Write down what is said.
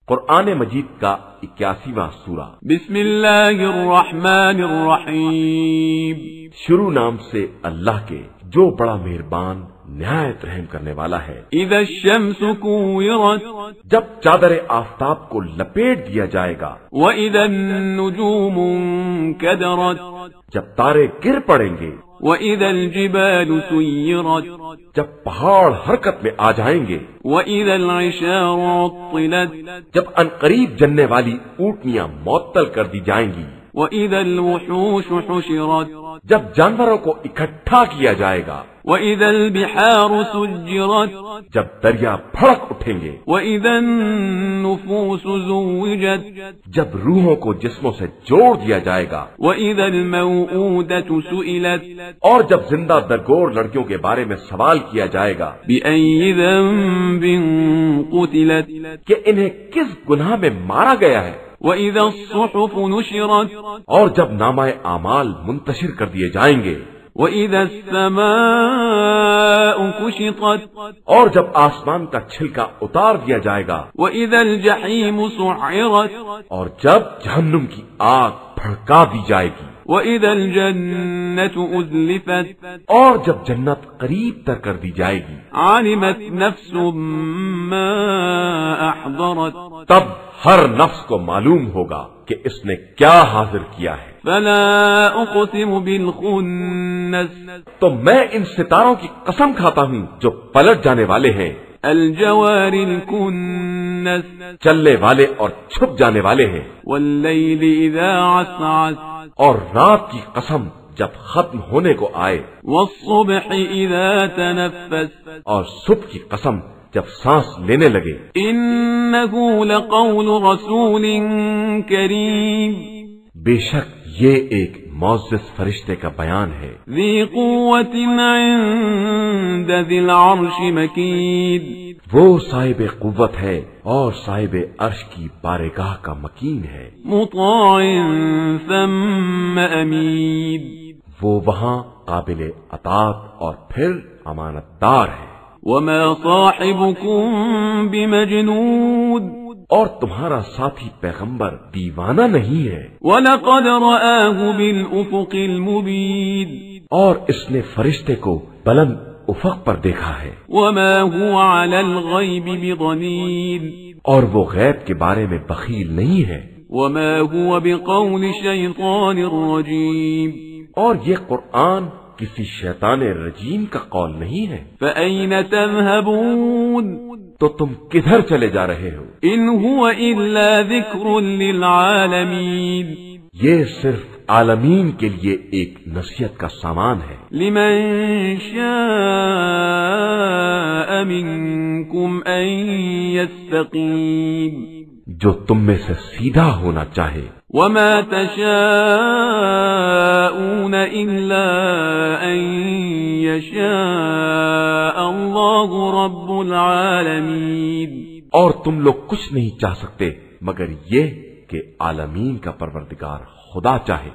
قرآن مجید کا 81واں سورہ۔ بسم اللہ الرحمن الرحیم، شروع نام سے اللہ کے جو بڑا مہربان نہایت رحم کرنے والا ہے۔ اذا الشمس كورت، جب چادر آفتاب کو لپیٹ دیا جائے گا۔ واذا النجوم انكدرت، جب تارے گر پڑیں گے۔ واذا الجبال سيرت، جب پہاڑ حرکت میں آ جائیں گے۔ واذا العشار عطلت، جب انقریب جننے والی اونٹنیاں معطل کر دی جائیں گی۔ واذا الوحوش حشرت، جب جانوروں کو اکٹھا کیا جائے گا۔ واذا البحار سجرت، جب دریا بھڑک اٹھیں گے۔ واذا النفوس زوجت، جب روحوں کو جسموں سے جوڑ دیا جائے گا۔ واذا الموءودة سئلت، اور جب زندہ درگور لڑکیوں کے بارے میں سوال کیا جائے گا۔ بأي ذنب قتلت، کہ انہیں کس گناہ میں مارا گیا ہے۔ وَإِذَا الصُّحُفُ نُشِرَتْ، اور جب نامہ اعمال منتشر کر دیے جائیں گے۔ وَإِذَا السَّمَاءُ كُشِطَتْ، اور جب آسمان کا چھلکا اتار دیا جائے گا۔ وَإِذَا الْجَحِيمُ سُعِّرَتْ، اور جب جہنم کی آگ بھڑکا دی جائے گی۔ وَإِذَا الْجَنَّةُ أُزْلِفَتْ، اور جب جنت قریب تر کر دی جائے گی۔ عَلِمَتْ نَفْسٌ مَّا أَحْضَرَتْ، تب ہر نفس کو معلوم ہوگا کہ اس نے کیا حاضر کیا ہے۔ فَلَا أُقْسِمُ بِالْخُنَّسِ، تو میں ان ستاروں کی قسم کھاتا ہوں جو پلٹ جانے والے ہیں۔ الْجَوَارِ الْكُنَّسِ، چلنے والے اور چھپ جانے والے ہیں۔ وَاللَّيْلِ إِذَا عَسْعَسَ، اور رات کی قسم جب ختم ہونے کو آئے۔ وَالصُّبْحِ إِذَا تَنَفَّسَ، اور صبح کی قسم جب سانس لینے لگے۔ إِنَّهُ لَقَوْلُ رَسُولٍ كَرِيمٍ، بے شک یہ ایک معزز فرشتے کا بیان ہے۔ ذِي قُوَّةٍ عِندَ ذِي الْعَرْشِ مَكِينٍ، وہ صاحب قوت ہے اور صاحب عرش کی بارگاہ کا مکین ہے۔ مُطَاعٍ ثَمَّ أَمِينٍ، وہ وہاں قابل اطاعت اور پھر امانت دار ہے۔ وَمَا صَاحِبُكُم بِمَجْنُونٍ، اور تمہارا ساتھی پیغمبر دیوانہ نہیں ہے۔ وَلَقَدْ رَآهُ بِالْأُفُقِ الْمُبِينِ، اور اس نے فرشتے کو بلند افق پر دیکھا ہے۔ وَمَا هُوَ عَلَى الْغَيْبِ بِضَنِينٍ، اور وہ غیب کے بارے میں بخیل نہیں ہے۔ وَمَا هُوَ بِقَوْلِ شَيْطَانٍ رَجِيمٍ، اور یہ قرآن کسی شیطان رجیم کا قول نہیں ہے۔ فَأَيْنَ تَذْهَبُونَ، تو تم کدھر چلے جا رہے ہو؟ إِنْ هُوَ إِلَّا ذِكْرٌ لِلْعَالَمِينَ، یہ صرف عالمین کے لیے ایک نصیحت کا سامان ہے۔ لِمَنْ شَاءَ مِنْكُمْ أَنْ يَسْتَقِيمَ، جو تم میں سے سیدھا ہونا چاہے۔ وَمَا تَشَاءُونَ إِلَّا أَن يَشَاءَ اللَّهُ رَبُّ الْعَالَمِينَ، اور تم لوگ کچھ نہیں چاہ سکتے مگر یہ کہ عالمین کا پروردگار خدا چاہے۔